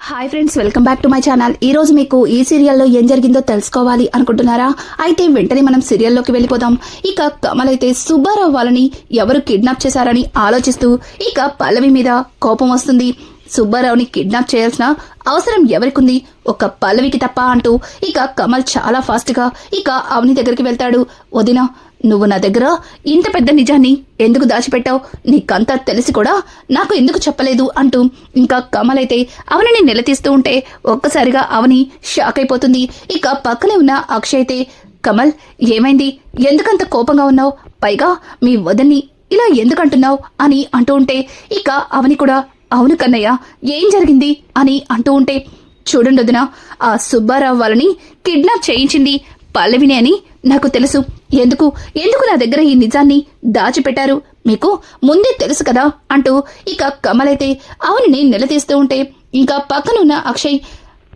Hi friends, welcome back to my channel. ఈ రోజు మీకు ఈ సీరియల్లో ఏం జరిగిందో తెలుసుకోవాలి అనుకుంటున్నారా? అయితే వెంటనే మనం సీరియల్లోకి వెళ్ళిపోదాం. ఇక కమల్ అయితే సుబ్బారావు వాళ్ళని ఎవరు కిడ్నాప్ చేశారని ఆలోచిస్తూ ఇక పల్లవి మీద కోపం వస్తుంది. సుబ్బారావుని కిడ్నాప్ చేయాల్సిన అవసరం ఎవరికుంది, ఒక పల్లవికి తప్ప అంటూ ఇక కమల్ చాలా ఫాస్ట్ గా ఇక అవని దగ్గరికి వెళ్తాడు. వదినా, నువ్వు నా దగ్గర ఇంత పెద్ద నిజాన్ని ఎందుకు దాచిపెట్టావు? నీకంతా తెలిసి కూడా నాకు ఎందుకు చెప్పలేదు అంటూ ఇంకా కమల్ అయితే అవనిని నిలదీస్తూ ఉంటే ఒక్కసారిగా అవని షాక్ అయిపోతుంది. ఇక పక్కనే ఉన్న అక్షయ్ అయితే, కమల్ ఏమైంది, ఎందుకంత కోపంగా ఉన్నావు? పైగా మీ వదన్ని ఇలా ఎందుకంటున్నావు అని అంటూ ఉంటే ఇక అవని కూడా, అవును కన్నయ్య, ఏం జరిగింది అని అంటూ ఉంటే, చూడండి వదినా, ఆ సుబ్బారావు వాళ్ళని కిడ్నాప్ చేయించింది పల్లవిని అని నాకు తెలుసు. ఎందుకు నా దగ్గర ఈ నిజాన్ని దాచిపెట్టారు? మీకు ముందే తెలుసు కదా అంటూ ఇక కమల్ అయితే అవనిని నిలదీస్తూ ఉంటే ఇంకా పక్కనున్న అక్షయ్,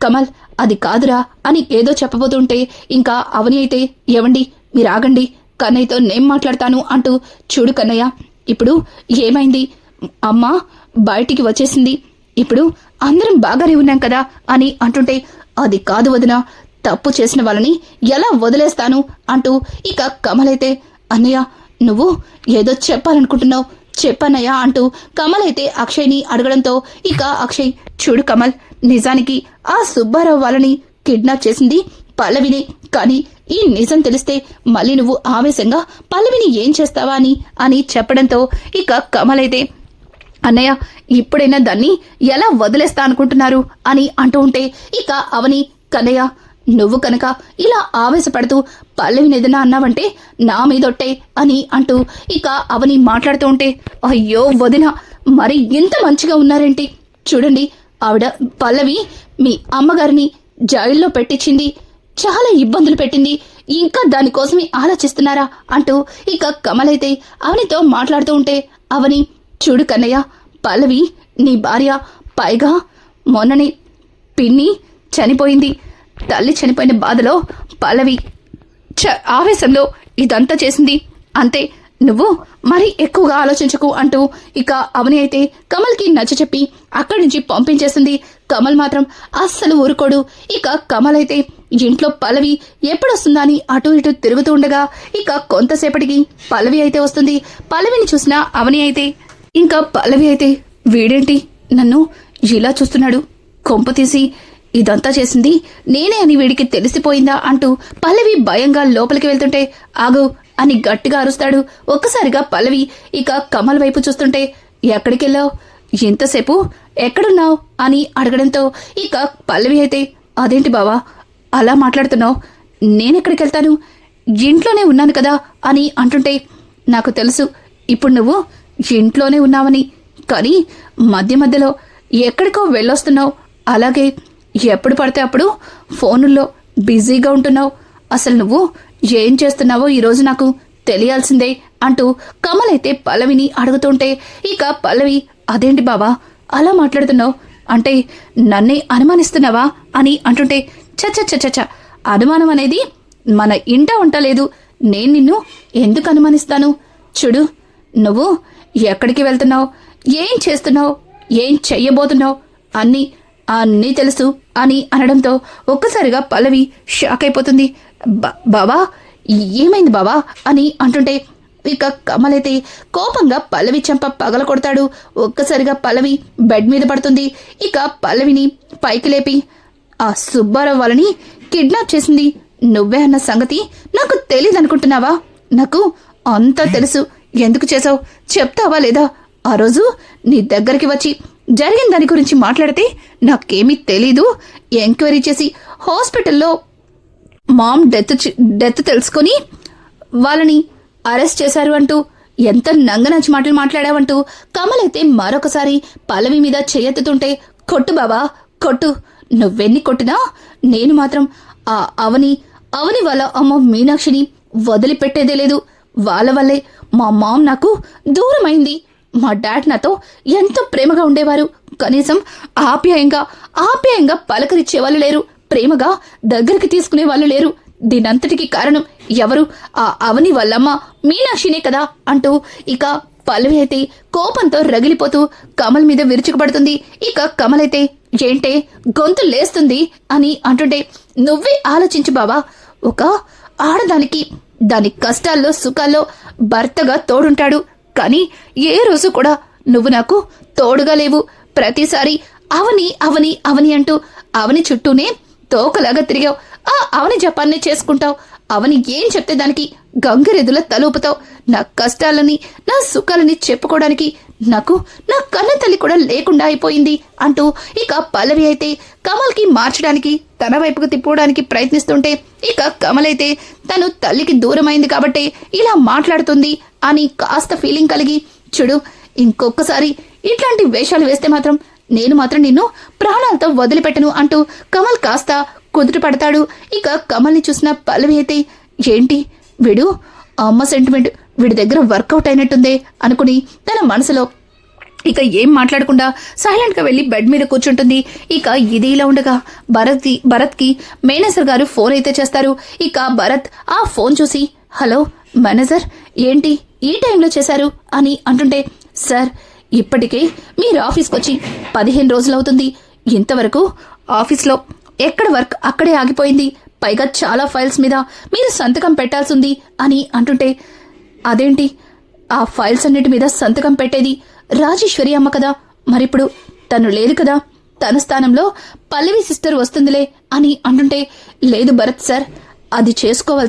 కమల్ అది కాదురా అని ఏదో చెప్పబోతుంటే ఇంకా అవని అయితే, ఏవండి మీరు ఆగండి, కన్నయ్యతో నేను మాట్లాడతాను అంటూ, చూడు కన్నయ్య, ఇప్పుడు ఏమైంది? అమ్మ బయటికి వచ్చేసింది, ఇప్పుడు అందరం బాగానే ఉన్నాం కదా అని అంటుంటే, అది కాదు వదినా, తప్పు చేసిన వాళ్ళని ఎలా వదిలేస్తాను అంటూ ఇక కమల్ అయితే, అన్నయ్య నువ్వు ఏదో చెప్పాలనుకుంటున్నావు, చెప్పన్నయ్య అంటూ కమల్ అయితే అక్షయ్ని అడగడంతో ఇక అక్షయ్, చూడు కమల్, నిజానికి ఆ సుబ్బారావు వాళ్ళని కిడ్నాప్ చేసింది పల్లవిని, కానీ ఈ నిజం తెలిస్తే మళ్ళీ నువ్వు ఆవేశంగా పల్లవిని ఏం చేస్తావా అని చెప్పడంతో ఇక కమల్ అయితే, అన్నయ్య ఇప్పుడైనా దాన్ని ఎలా వదిలేస్తా అనుకుంటున్నారు అని అంటూ ఉంటే ఇక అవని, కన్నయ్య నువ్వు కనుక ఇలా ఆవేశపడుతూ పల్లవిని ఏదైనా అన్నావంటే నా మీదొట్టే అని అంటూ ఇక అవని మాట్లాడుతూ ఉంటే, అయ్యో వదిన, మరి ఇంత మంచిగా ఉన్నారేంటి? చూడండి, ఆవిడ పల్లవి మీ అమ్మగారిని జైల్లో పెట్టించింది, చాలా ఇబ్బందులు పెట్టింది, ఇంకా దానికోసమే ఆలోచిస్తున్నారా అంటూ ఇక కమల్ అయితే అవనితో మాట్లాడుతూ ఉంటే, అవని చూడు కన్నయ్య, పల్లవి నీ భార్య, పైగా మొన్ననే పిన్ని చనిపోయింది, తల్లి చనిపోయిన బాధలో పల్లవి ఆవేశంలో ఇదంతా చేసింది, అంతే, నువ్వు మరి ఎక్కువగా ఆలోచించకు అంటూ ఇక అవని అయితే కమల్కి నచ్చ చెప్పి అక్కడి నుంచి పంపించేస్తుంది. కమల్ మాత్రం అస్సలు ఊరుకోడు. ఇక కమల్ అయితే ఇంట్లో పల్లవి ఎప్పుడొస్తుందా అని అటు ఇటు తిరుగుతూ ఉండగా ఇక కొంతసేపటికి పల్లవి అయితే వస్తుంది. పల్లవిని చూసిన అవని అయితే, ఇంకా పల్లవి అయితే, వీడేంటి నన్ను ఇలా చూస్తున్నాడు, కొంప తీసి ఇదంతా చేసింది నేనే అని వీడికి తెలిసిపోయిందా అంటూ పల్లవి భయంగా లోపలికి వెళ్తుంటే, ఆగు అని గట్టిగా అరుస్తాడు. ఒక్కసారిగా పల్లవి ఇక కమల్ వైపు చూస్తుంటే, ఎక్కడికెళ్ళావు, ఎంతసేపు ఎక్కడున్నావు అని అడగడంతో ఇక పల్లవి అయితే, అదేంటి బావా అలా మాట్లాడుతున్నావు, నేనెక్కడికెళ్తాను, ఇంట్లోనే ఉన్నాను కదా అని అంటుంటే, నాకు తెలుసు ఇప్పుడు నువ్వు ఇంట్లోనే ఉన్నావని, కానీ మధ్య మధ్యలో ఎక్కడికో వెళ్ళొస్తున్నావు, అలాగే ఎప్పుడు పడితే అప్పుడు ఫోనుల్లో బిజీగా ఉంటున్నావు, అసలు నువ్వు ఏం చేస్తున్నావో ఈరోజు నాకు తెలియాల్సిందే అంటూ కమల్ అయితే పల్లవిని అడుగుతుంటే ఇక పల్లవి, అదేంటి బావా అలా మాట్లాడుతున్నావు, అంటే నన్నే అనుమానిస్తున్నావా అని అంటుంటే, చచ్చ అనుమానం అనేది మన ఇంట ఉండలేదు, నేను నిన్ను ఎందుకు అనుమానిస్తాను? చూడు, నువ్వు ఎక్కడికి వెళ్తున్నావు, ఏం చేస్తున్నావు, ఏం చెయ్యబోతున్నావు అన్నీ తెలుసు అని అనడంతో ఒక్కసారిగా పల్లవి షాక్ అయిపోతుంది. బావా ఏమైంది బావా అని అంటుంటే ఇక కమల్ అయితే కోపంగా పల్లవి చెంప పగల కొడతాడు. ఒక్కసారిగా పల్లవి బెడ్ మీద పడుతుంది. ఇక పల్లవిని పైకి లేపి, ఆ సుబ్బారావు వాళ్ళని కిడ్నాప్ చేసింది నువ్వే అన్న సంగతి నాకు తెలీదనుకుంటున్నావా? నాకు అంతా తెలుసు, ఎందుకు చేసావు చెప్తావా లేదా? ఆ రోజు నీ దగ్గరికి వచ్చి జరిగిన దాని గురించి మాట్లాడితే నాకేమీ తెలీదు, ఎంక్వైరీ చేసి హాస్పిటల్లో మామ్ డెత్ తెలుసుకొని వాళ్ళని అరెస్ట్ చేశారు అంటూ ఎంత నంగనచ్చి మాటలు మాట్లాడావంటూ కమల్ అయితే మరొకసారి పల్లవి మీద చేయెత్తుతుంటే, కొట్టు బావా కొట్టు, నువ్వెన్ని కొట్టినా నేను మాత్రం ఆ అవని వాళ్ళ అమ్మ మీనాక్షిని వదిలిపెట్టేదే లేదు, వాళ్ళ వల్లే మా మామ్ నాకు దూరమైంది, మా డాడ్ నాతో ఎంతో ప్రేమగా ఉండేవారు, కనీసం ఆప్యాయంగా పలకరించే వాళ్ళు లేరు, ప్రేమగా దగ్గరికి తీసుకునే వాళ్ళు లేరు, దీనంతటికి కారణం ఎవరు? ఆ అవని వాళ్ళమ్మ మీనాక్షినే కదా అంటూ ఇక పల్లవి అయితే కోపంతో రగిలిపోతూ కమల్ మీద విరుచుకుపడుతుంది. ఇక కమల్ అయితే ఏంటే గొంతు లేస్తుంది అని అంటుంటే, నువ్వే ఆలోచించు బావా, ఒక ఆడదానికి దాని కష్టాల్లో సుఖాల్లో భర్తగా తోడుంటాడు, కానీ ఏ రోజు కూడా నువ్వు నాకు తోడుగా లేవు. ప్రతిసారి అవని అవని అవని అంటూ అవని చుట్టూనే తోకలాగా తిరిగావు. ఆ అవని జపాన్నే చేసుకుంటావు. అవని ఏం చెప్తే దానికి గంగిరెద్దుల తలూపుతావు. నా కష్టాలని నా సుఖాలని చెప్పుకోవడానికి నాకు నా కన్న తల్లి కూడా లేకుండా అయిపోయింది అంటూ ఇక పల్లవి అయితే కమల్కి మార్చడానికి తన వైపుకు తిప్పుకోవడానికి ప్రయత్నిస్తుంటే, ఇక కమల్ అయితే తను తల్లికి దూరమైంది కాబట్టి ఇలా మాట్లాడుతుంది అని కాస్త ఫీలింగ్ కలిగి, చూడు ఇంకొకసారి ఇట్లాంటి వేషాలు వేస్తే మాత్రం నేను మాత్రం నిన్ను ప్రాణాలతో వదిలిపెట్టను అంటూ కమల్ కాస్త కుదుట పడతాడు. ఇక కమల్ని చూసిన పల్లవి అయితే, ఏంటి వీడు అమ్మ సెంటిమెంట్ వీడి దగ్గర వర్కౌట్ అయినట్టుందే అనుకుని తన మనసులో ఇక ఏం మాట్లాడకుండా సైలెంట్ గా వెళ్లి బెడ్ మీద కూర్చుంటుంది. ఇక ఇది ఇలా ఉండగా భరత్ కి మేనేజర్ గారు ఫోన్ అయితే చేస్తారు. ఇక భరత్ ఆ ఫోన్ చూసి, హలో మేనేజర్, ఏంటి ఈ టైంలో చేశారు అని అంటుంటే, సార్ ఇప్పటికే మీరు ఆఫీస్కి వచ్చి 15 రోజులవుతుంది. ఇంతవరకు ఆఫీస్లో ఎక్కడ వర్క్ అక్కడే ఆగిపోయింది. పైగా చాలా ఫైల్స్ మీద మీరు సంతకం పెట్టాల్సింది అని అంటుంటే, అదేంటి ఆ ఫైల్స్ అన్నిటి మీద సంతకం పెట్టేది రాజేశ్వరి అమ్మ కదా, మరిప్పుడు తను లేదు కదా, తన స్థానంలో పల్లవి సిస్టర్ వస్తుందిలే అని అంటుంటే, లేదు భరత్ సార్, అది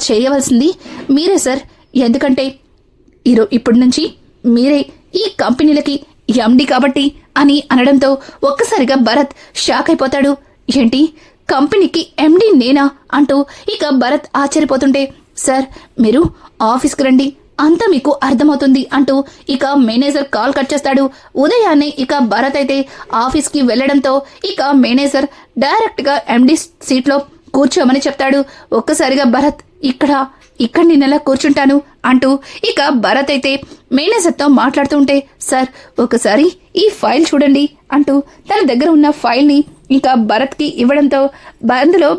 చేయవలసింది మీరే సార్. ఎందుకంటే ఇప్పటి నుంచి మీరే ఈ కంపెనీలకి ఎండి కాబట్టి అని అనడంతో ఒక్కసారిగా భరత్ షాక్ అయిపోతాడు. ఏంటి కంపెనీకి ఎండి నేనా అంటూ ఇక భరత్ ఆశ్చర్యపోతుంటే, సార్ మీరు ఆఫీస్కి రండి, అంతా మీకు అర్థమవుతుంది అంటూ ఇక మేనేజర్ కాల్ కట్ చేస్తాడు. ఉదయాన్నే ఇక భరత్ అయితే ఆఫీస్కి వెళ్లడంతో ఇక మేనేజర్ డైరెక్ట్ గా ఎండి సీట్లో కూర్చోమని చెప్తాడు. ఒక్కసారిగా భరత్ ఇక్కడ నేనెలా కూర్చుంటాను అంటూ ఇక భరత్ అయితే మేనేజర్తో మాట్లాడుతుంటే, సార్ ఒకసారి ఈ ఫైల్ చూడండి అంటూ తన దగ్గర ఉన్న ఫైల్ ని ఇక భరత్ కి ఇవ్వడంతో అందులో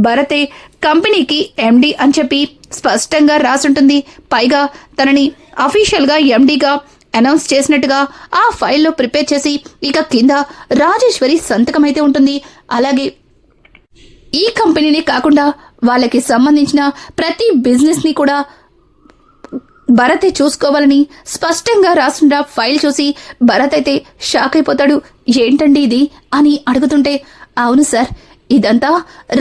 భరతే కంపెనీకి ఎండి అని చెప్పి స్పష్టంగా రాసుంటుంది. పైగా తనని అఫీషియల్ గా ఎండిగా అనౌన్స్ చేసినట్టుగా ఆ ఫైల్లో ప్రిపేర్ చేసి ఇక కింద రాజేశ్వరి సంతకం అయితే ఉంటుంది. అలాగే ఈ కంపెనీనే కాకుండా వాళ్ళకి సంబంధించిన ప్రతి బిజినెస్ ని కూడా భరతే చూసుకోవాలని స్పష్టంగా రాసిన ఫైల్ చూసి భరత్ అయితే షాక్ అయిపోతాడు. ఏంటండి ఇది అని అడుగుతుంటే, అవును సార్, ఇదంతా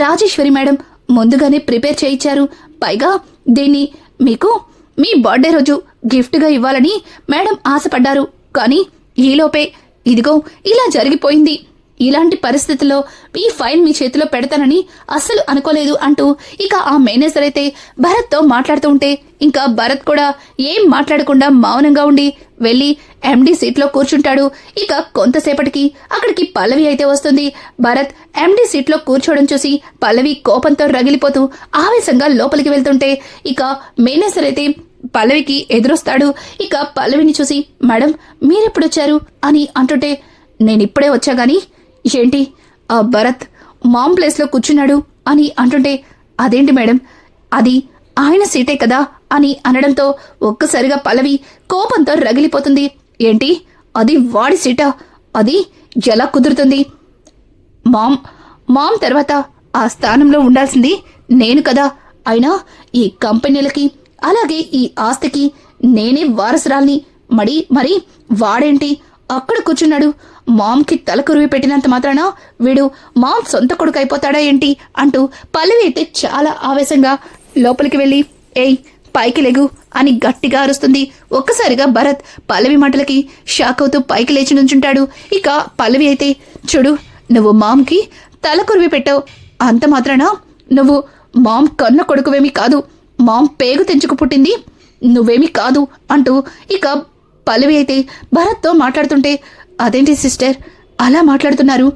రాజేశ్వరి మేడం ముందుగానే ప్రిపేర్ చేయించారు. పైగా దీన్ని మీకు మీ బర్త్డే రోజు గిఫ్ట్గా ఇవ్వాలని మేడం ఆశపడ్డారు. కానీ ఈలోపే ఇదిగో ఇలా జరిగిపోయింది. ఇలాంటి పరిస్థితుల్లో ఈ ఫైల్ మీ చేతిలో పెడతానని అస్సలు అనుకోలేదు అంటూ ఇక ఆ మేనేజర్ అయితే భరత్తో మాట్లాడుతూ ఉంటే, ఇంకా భరత్ కూడా ఏం మాట్లాడకుండా మౌనంగా ఉండి వెళ్లి ఎండి సీట్లో కూర్చుంటాడు. ఇక కొంతసేపటికి అక్కడికి పల్లవి అయితే వస్తుంది. భరత్ ఎండి సీట్లో కూర్చోవడం చూసి పల్లవి కోపంతో రగిలిపోతూ ఆవేశంగా లోపలికి వెళ్తుంటే ఇక మేనేజర్ అయితే పల్లవికి ఎదురొస్తాడు. ఇక పల్లవిని చూసి, మేడం మీరెప్పుడొచ్చారు అని అంటుంటే, నేనిప్పుడే వచ్చా గాని ఏంటి ఆ భరత్ మామ్ ప్లేస్లో కూర్చున్నాడు అని అంటుంటే, అదేంటి మేడం, అది ఆయన సీటే కదా అని అనడంతో ఒక్కసారిగా పల్లవి కోపంతో రగిలిపోతుంది. ఏంటి అది వాడి సీటా? అది ఎలా కుదురుతుంది? మామ్ తర్వాత ఆ స్థానంలో ఉండాల్సింది నేను కదా. అయినా ఈ కంపెనీలకి అలాగే ఈ ఆస్తికి నేనే వారసురాల్ని. మరి వాడేంటి అక్కడ కూర్చున్నాడు? మామ్కి తలకురువి పెట్టినంత మాత్రాన వీడు మామ్ సొంత కొడుకు అయిపోతాడా ఏంటి అంటూ పల్లవి అయితే చాలా ఆవేశంగా లోపలికి వెళ్ళి, ఏయ్ పైకి లెగు అని గట్టిగా అరుస్తుంది. ఒక్కసారిగా భరత్ పల్లవి మాటలకి షాక్ అవుతూ పైకి లేచి నుంచుంటాడు. ఇక పల్లవి అయితే, చూడు నువ్వు మామ్కి తలకురువి పెట్టావు, అంత మాత్రాన నువ్వు మామ్ కన్న కొడుకువేమీ కాదు, మామ్ పేగు తెంచుకు పుట్టింది నువ్వేమీ కాదు అంటూ ఇక పల్లవి అయితే భరత్తో మాట్లాడుతుంటే, అదేంటి సిస్టర్ అలా మాట్లాడుతున్నారు?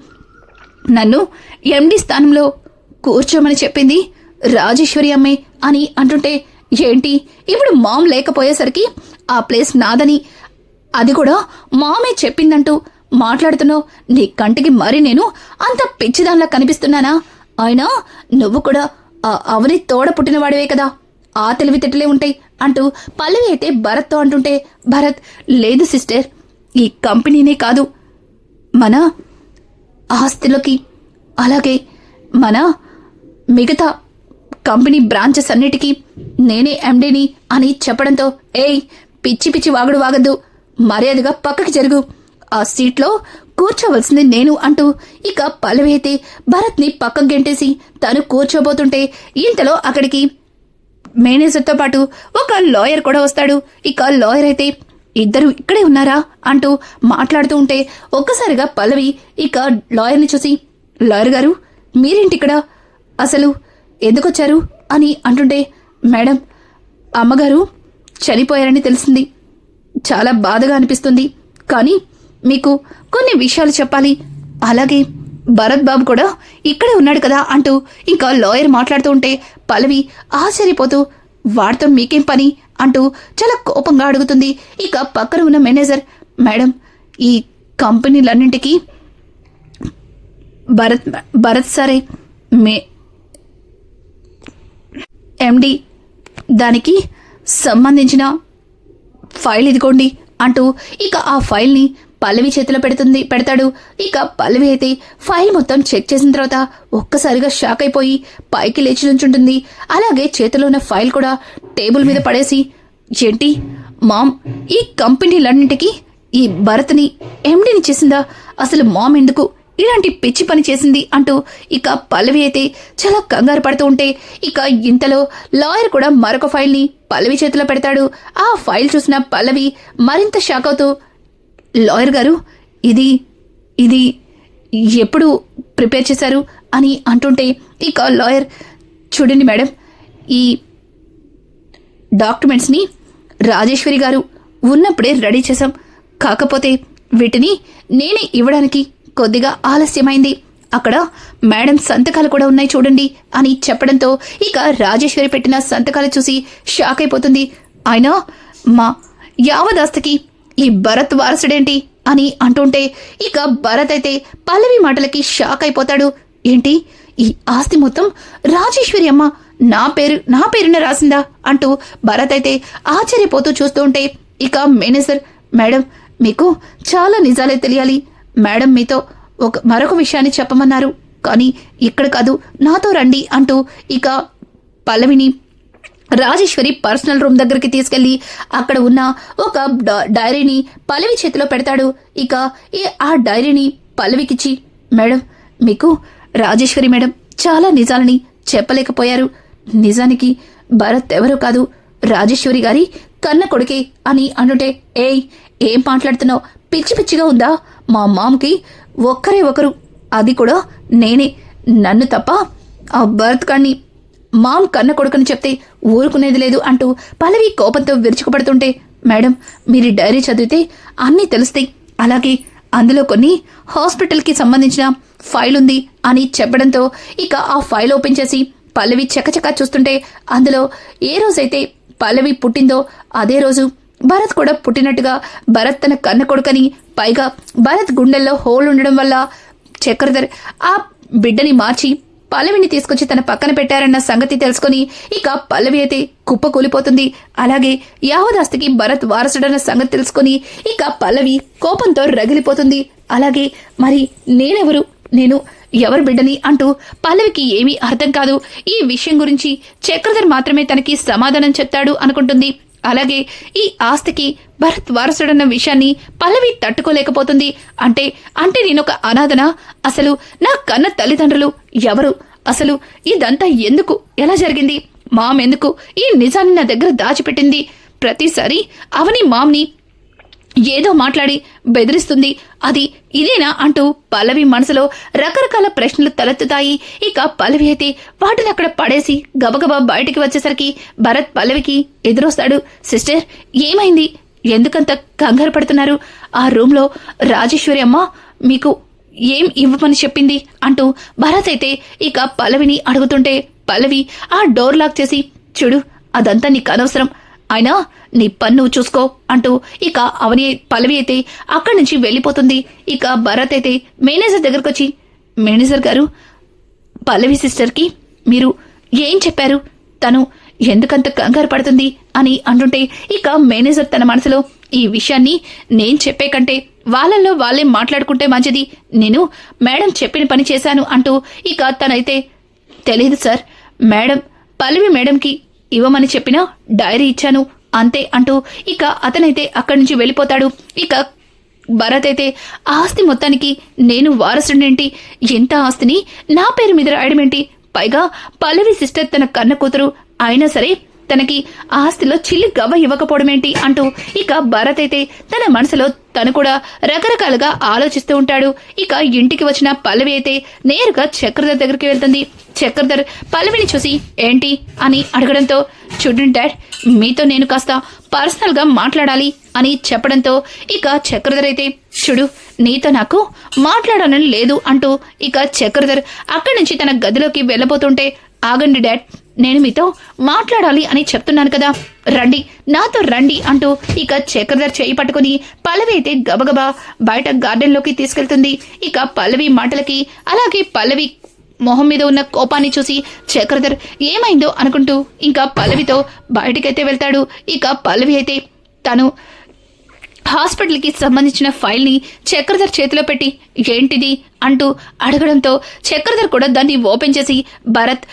నన్ను ఎండి స్థానంలో కూర్చోమని చెప్పింది రాజేశ్వరి అమ్మే అని అంటుంటే, ఏంటి ఇప్పుడు మామ్ లేకపోయేసరికి ఆ ప్లేస్ నాదని అది కూడా మామే చెప్పిందంటూ మాట్లాడుతున్నావు? నీ కంటికి మరి నేను అంత పిచ్చిదానిలా కనిపిస్తున్నానా? అయినా నువ్వు కూడా అవని తోడ పుట్టినవాడివే కదా, ఆ తెలివితేటలే ఉంటాయి అంటూ పల్లవి అయితే భరత్తో అంటుంటే, భరత్ లేదు సిస్టర్, ఈ కంపెనీనే కాదు మన ఆస్తిలోకి అలాగే మన మిగతా కంపెనీ బ్రాంచెస్ అన్నిటికీ నేనే ఎండీని అని చెప్పడంతో, ఏయ్ పిచ్చి పిచ్చి వాగుడు వాగద్దు, మర్యాదగా పక్కకి జరుగు, ఆ సీట్లో కూర్చోవలసింది నేను అంటూ ఇక పల్లవి అయితే భరత్ని పక్కకు గెంటేసి తను కూర్చోబోతుంటే ఇంతలో అక్కడికి మేనేజర్తో పాటు ఒక లాయర్ కూడా వస్తాడు. ఇక లాయర్ అయితే ఇద్దరు ఇక్కడే ఉన్నారా అంటూ మాట్లాడుతూ ఉంటే ఒక్కసారిగా పల్లవి ఇక లాయర్ని చూసి, లాయర్ గారు మీరేంటిక్కడ, అసలు ఎందుకొచ్చారు అని అంటుంటే, మేడం అమ్మగారు చనిపోయారని తెలిసింది, చాలా బాధగా అనిపిస్తుంది, కానీ మీకు కొన్ని విషయాలు చెప్పాలి, అలాగే భరత్ బాబు కూడా ఇక్కడే ఉన్నాడు కదా అంటూ ఇంకా లాయర్ మాట్లాడుతూ ఉంటే పల్లవి ఆశ్చర్యపోతూ, వాడితో మీకేం పని అంటూ చాలా కోపంగా అడుగుతుంది. ఇక పక్కన ఉన్న మేనేజర్, మేడం ఈ కంపెనీలన్నింటికీ భరత్ సరే ఎండి, దానికి సంబంధించిన ఫైల్ ఇదిగోండి అంటూ ఇక ఆ ఫైల్ని పల్లవి చేతిలో పెడతాడు. ఇక పల్లవి అయితే ఫైల్ మొత్తం చెక్ చేసిన తర్వాత ఒక్కసారిగా షాక్ అయిపోయి పైకి లేచి నుంచుంటుంది. అలాగే చేతిలో ఉన్న ఫైల్ కూడా టేబుల్ మీద పడేసి, ఏంటి మామ్ ఈ కంపెనీలన్నింటికి ఈ భరత్ని ఎండిని చేసిందా, అసలు మామ్ ఎందుకు ఇలాంటి పిచ్చి పని చేసింది అంటూ ఇక పల్లవి అయితే చాలా కంగారు పడుతూ ఉంటే ఇక ఇంతలో లాయర్ కూడా మరొక ఫైల్ని పల్లవి చేతిలో పెడతాడు. ఆ ఫైల్ చూసిన పల్లవి మరింత షాక్ అవుతూ, లాయర్ గారు ఇది ఎప్పుడు ప్రిపేర్ చేశారు అని అంటుంటే ఇక లాయర్, చూడండి మేడం, ఈ డాక్యుమెంట్స్ని రాజేశ్వరి గారు ఉన్నప్పుడే రెడీ చేశాం, కాకపోతే వీటిని నేనే ఇవ్వడానికి కొద్దిగా ఆలస్యమైంది, అక్కడ మేడం సంతకాలు కూడా ఉన్నాయి చూడండి అని చెప్పడంతో ఇక రాజేశ్వరి పెట్టిన సంతకాలు చూసి షాక్ అయిపోతుంది. ఆయన మా యావదాస్తికి ఈ భరత్ వారసుడేంటి అని అంటుంటే ఇక భరత్ అయితే పల్లవి మాటలకి షాక్ అయిపోతాడు. ఏంటి ఈ ఆస్తి మొత్తం రాజేశ్వరి అమ్మ నా పేరున రాసిందా అంటూ భరత్ అయితే ఆశ్చర్యపోతూ చూస్తూ ఉంటే ఇక మేనేజర్, మేడం మీకు చాలా నిజాలే తెలియాలి, మేడం మీతో మరొక విషయాన్ని చెప్పమన్నారు, కానీ ఇక్కడ కాదు నాతో రండి అంటూ ఇక పల్లవిని రాజేశ్వరి పర్సనల్ రూమ్ దగ్గరికి తీసుకెళ్లి అక్కడ ఉన్న ఒక డైరీని పల్లవి చేతిలో పెడతాడు. ఇక ఆ డైరీని పల్లవికిచ్చి, మేడం మీకు రాజేశ్వరి మేడం చాలా నిజాలని చెప్పలేకపోయారు, నిజానికి భరత్ ఎవరో కాదు రాజేశ్వరి గారి కన్న కొడుకే అని అంటుంటే, ఏయ్ ఏం మాట్లాడుతున్నావు, పిచ్చి పిచ్చిగా ఉందా, మా మామ్కి ఒక్కరే ఒకరు, అది కూడా నేనే, నన్ను తప్ప ఆ భరత్ గారిని మామ్ కన్న కొడుకుని చెప్తే ఊరుకునేది లేదు అంటూ పల్లవి కోపంతో విరుచుకుపడుతుంటే, మేడం మీరు డైరీ చదివితే అన్నీ తెలుస్తాయి, అలాగే అందులో కొన్ని హాస్పిటల్కి సంబంధించిన ఫైల్ ఉంది అని చెప్పడంతో ఇక ఆ ఫైల్ ఓపెన్ చేసి పల్లవి చకచకా చూస్తుంటే అందులో ఏ రోజైతే పల్లవి పుట్టిందో అదే రోజు భరత్ కూడా పుట్టినట్టుగా, భరత్ తన కన్న కొడుకని, పైగా భరత్ గుండెల్లో హోల్ ఉండడం వల్ల చక్రధర్ ఆ బిడ్డని మార్చి పల్లవిని తీసుకొచ్చి తన పక్కన పెట్టారన్న సంగతి తెలుసుకుని ఇక పల్లవి అయితే కుప్ప కూలిపోతుంది. అలాగే యావదాస్తికి భరత్ వారసుడన్న సంగతి తెలుసుకుని ఇక పల్లవి కోపంతో రగిలిపోతుంది. అలాగే మరి నేను ఎవరు బిడ్డని అంటూ పల్లవికి ఏమీ అర్థం కాదు. ఈ విషయం గురించి చక్రధర్ మాత్రమే తనకి సమాధానం చెప్తాడు అనుకుంటుంది. అలాగే ఈ ఆస్తికి భరత్ వారసుడన్న విషయాన్ని పల్లవి తట్టుకోలేకపోతుంది. అంటే నేనొక అనాథనా, అసలు నా కన్న తల్లిదండ్రులు ఎవరు, అసలు ఇదంతా ఎందుకు, ఎలా జరిగింది, మామ్ ఎందుకు ఈ నిజాన్ని నా దగ్గర దాచిపెట్టింది, ప్రతిసారి అవని మామ్ని ఏదో మాట్లాడి బెదిరిస్తుంది, అది ఇదేనా అంటూ పల్లవి మనసులో రకరకాల ప్రశ్నలు తలెత్తుతాయి. ఇక పల్లవి అయితే వాటిని అక్కడ పడేసి గబగబా బయటికి వచ్చేసరికి భరత్ పల్లవికి ఎదురొస్తాడు. సిస్టర్ ఏమైంది, ఎందుకంత కంగారు పడుతున్నారు, ఆ రూమ్లో రాజేశ్వరి అమ్మ మీకు ఏం ఇవ్వమని చెప్పింది అంటూ భరత్ అయితే ఇక పల్లవిని అడుగుతుంటే పల్లవి ఆ డోర్ లాక్ చేసి, చూడు అదంతా నీకు అనవసరం, అయినా నీ పన్ను చూసుకో అంటూ ఇక పల్లవి అయితే అక్కడి నుంచి వెళ్ళిపోతుంది. ఇక భరత్ అయితే మేనేజర్ దగ్గరకు వచ్చి, మేనేజర్ గారు పల్లవి సిస్టర్కి మీరు ఏం చెప్పారు, తను ఎందుకంత కంగారు పడుతుంది అని అంటుంటే ఇక మేనేజర్ తన మనసులో ఈ విషయాన్ని నేను చెప్పే కంటే వాళ్ళల్లో వాళ్ళే మాట్లాడుకుంటే మంచిది, నేను మేడం చెప్పిన పని చేశాను అంటూ ఇక తనైతే తెలీదు సార్, మేడం పల్లవి మేడంకి ఇవ్వమని చెప్పినా డైరీ ఇచ్చాను అంతే అంటూ ఇక అతనైతే అక్కడి నుంచి వెళ్ళిపోతాడు. ఇక భరత్ అయితే ఆస్తి మొత్తానికి నేను వారసుడేంటి, ఎంత ఆస్తిని నా పేరు మీద రాయడమేంటి, పైగా పల్లవి సిస్టర్ తన కన్న కూతురు అయినా సరే తనకి ఆస్తిలో చిల్లి గవ్వ ఇవ్వకపోవడమేంటి అంటూ ఇక భరత్ అయితే తన మనసులో తను కూడా రకరకాలుగా ఆలోచిస్తూ ఉంటాడు. ఇక ఇంటికి వచ్చిన పల్లవి అయితే నేరుగా చక్రధర్ దగ్గరికి వెళ్తుంది. చక్రధర్ పల్లవిని చూసి ఏంటి అని అడగడంతో, చూడండి డాడ్, మీతో నేను కాస్త పర్సనల్ గా మాట్లాడాలి అని చెప్పడంతో ఇక చక్రధర్ అయితే, చూడు నీతో నాకు మాట్లాడాలని లేదు అంటూ ఇక చక్రధర్ అక్కడి నుంచి తన గదిలోకి వెళ్ళబోతుంటే, ఆగండి డాడ్, నేను మీతో మాట్లాడాలి అని చెప్తున్నాను కదా, రండి నాతో రండి అంటూ ఇక చక్రధర్ చేయి పట్టుకుని పల్లవి అయితే గబగబా బయట గార్డెన్ లోకి తీసుకెళ్తుంది. ఇక పల్లవి మాటలకి అలాగే పల్లవి మొహం మీద ఉన్న కోపాన్ని చూసి చక్రధర్ ఏమైందో అనుకుంటూ ఇంకా పల్లవితో బయటికైతే వెళ్తాడు. ఇక పల్లవి అయితే తను హాస్పిటల్కి సంబంధించిన ఫైల్ని చక్రధర్ చేతిలో పెట్టి ఏంటిది అంటూ అడగడంతో చక్రధర్ కూడా దాన్ని ఓపెన్ చేసి భరత్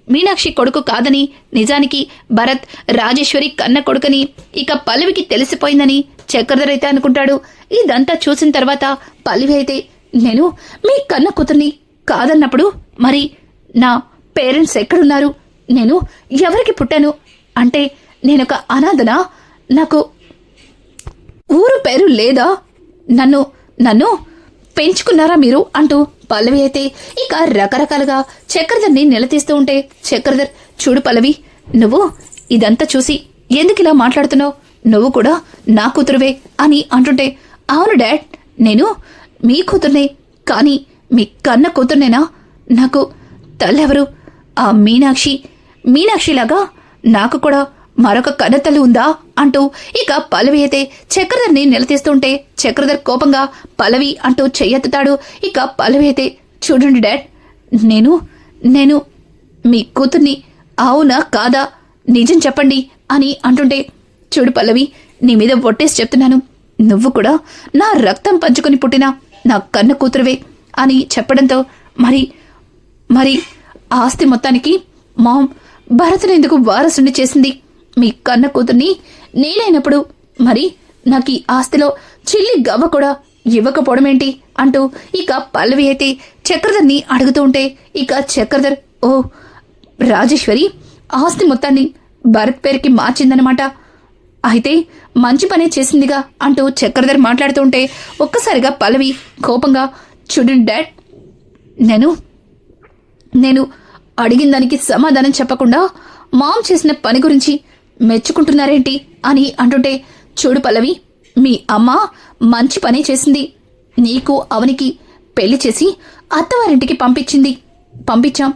మీనాక్షి కొడుకు కాదని, నిజానికి భరత్ రాజేశ్వరి కన్న కొడుకని ఇక పల్లవికి తెలిసిపోయిందని చక్రధర్ అయితే అనుకుంటాడు. ఇదంతా చూసిన తర్వాత పల్లవి అయితే, నేను మీ కన్న కూతుర్ని కాదన్నప్పుడు మరి నా పేరెంట్స్ ఎక్కడున్నారు, నేను ఎవరికి పుట్టాను, అంటే నేనొక అనాథనా, నాకు ఊరు పేరు లేదా, నన్ను పెంచుకున్నారా మీరు అంటూ పల్లవి అయితే ఇక రకరకాలుగా చక్రధర్ని నిలదీస్తూ ఉంటే, చక్రధర్ చూడు పల్లవి, నువ్వు ఇదంతా చూసి ఎందుకు ఇలా మాట్లాడుతున్నావు, నువ్వు కూడా నా కూతురువే అని అంటుంటే, అవును డాడ్, నేను మీ కూతుర్నే, కానీ మీ కన్న కూతుర్నేనా, నాకు తల్లెవరు, ఆ మీనాక్షిలాగా నాకు కూడా మరొక కన్నతల్లి ఉందా అంటూ ఇక పల్లవి అయితే చక్రధర్ని నిలదీస్తుంటే చక్రధర్ కోపంగా పల్లవి అంటూ చెయ్యెత్తుతాడు. ఇక పల్లవి అయితే, చూడండి డాడ్, నేను మీ కూతుర్ని, అవునా కాదా నిజం చెప్పండి అని అంటుంటే, చూడు పల్లవి, నీ మీద ఒట్టేసి చెప్తున్నాను, నువ్వు కూడా నా రక్తం పంచుకొని పుట్టిన నా కన్న కూతురువే అని చెప్పడంతో, మరి ఆస్తి మొత్తానికి మామ్ భరతుని ఎందుకు వారసుని చేసింది, మీ కన్న కూతుర్ని నేనైనప్పుడు మరి నాకు ఈ ఆస్తిలో చిల్లి గవ్వ కూడా ఇవ్వకపోవడమేంటి అంటూ ఇక పల్లవి అయితే చక్రధర్ని అడుగుతూ ఉంటే, ఇక చక్రధర్, ఓ రాజేశ్వరి ఆస్తి మొత్తాన్ని భరత్ పేరుకి మార్చిందనమాట, అయితే మంచి పనే చేసిందిగా అంటూ చక్రధర్ మాట్లాడుతూ ఉంటే ఒక్కసారిగా పల్లవి కోపంగా, చూడండి డాడ్, నేను అడిగిన దానికి సమాధానం చెప్పకుండా మామ్ చేసిన పని గురించి మెచ్చుకుంటున్నారేంటి అని అంటుంటే, చూడు పల్లవి, మీ అమ్మ మంచి పని చేసింది, నీకు అవనికి పెళ్లి చేసి అత్తవారింటికి పంపించాం,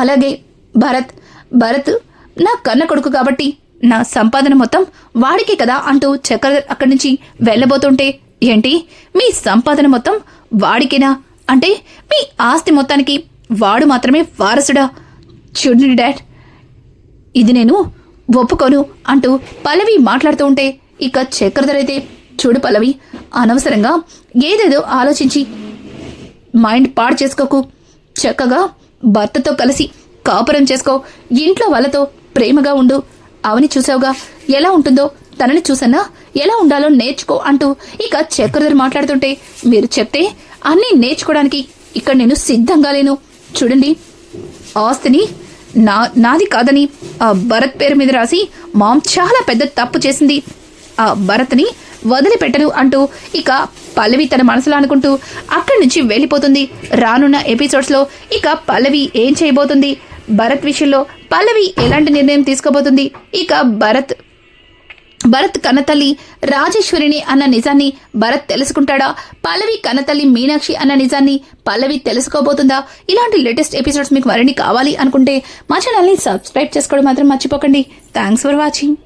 అలాగే భరత్ నా కన్న కొడుకు కాబట్టి నా సంపాదన మొత్తం వాడికే కదా అంటూ చక్రధర్ అక్కడి నుంచి వెళ్ళబోతుంటే, ఏంటి మీ సంపాదన మొత్తం వాడికేనా, అంటే మీ ఆస్తి మొత్తానికి వాడు మాత్రమే వారసుడా, చూడండి డాడ్, ఇది నేను ఒప్పుకోను అంటూ పల్లవి మాట్లాడుతూ ఉంటే ఇక చక్రధర్ అయితే, చూడు పల్లవి, అనవసరంగా ఏదేదో ఆలోచించి మైండ్ పాడు చేసుకోకు, చక్కగా భర్తతో కలిసి కాపురం చేసుకో, ఇంట్లో వాళ్ళతో ప్రేమగా ఉండు, అవని చూసావుగా ఎలా ఉంటుందో, తనని చూసన్నా ఎలా ఉండాలో నేర్చుకో అంటూ ఇక చక్రధర్ మాట్లాడుతుంటే, మీరు చెప్తే అన్నీ నేర్చుకోవడానికి ఇక్కడ నేను సిద్ధంగా లేను, చూడండి ఆస్తిని నాది కాదని ఆ భరత్ పేరు మీద రాసి మామ్ చాలా పెద్ద తప్పు చేసింది, ఆ భరత్ని వదిలిపెట్టను అంటూ ఇక పల్లవి తన మనసులో అనుకుంటూ అక్కడి నుంచి వెళ్ళిపోతుంది. రానున్న ఎపిసోడ్స్లో ఇక పల్లవి ఏం చేయబోతుంది, భరత్ విషయంలో పల్లవి ఎలాంటి నిర్ణయం తీసుకోబోతుంది, ఇక భరత్ కన్నతల్లి రాజేశ్వరిని అన్న నిజాన్ని భరత్ తెలుసుకుంటాడా, పల్లవి కన్నతల్లి మీనాక్షి అన్న నిజాన్ని పల్లవి తెలుసుకోబోతుందా, ఇలాంటి లేటెస్ట్ ఎపిసోడ్స్ మీకు మరిన్ని కావాలి అనుకుంటే మా ఛానల్ని సబ్స్క్రైబ్ చేసుకోవడం మాత్రం మర్చిపోకండి. Thanks for watching.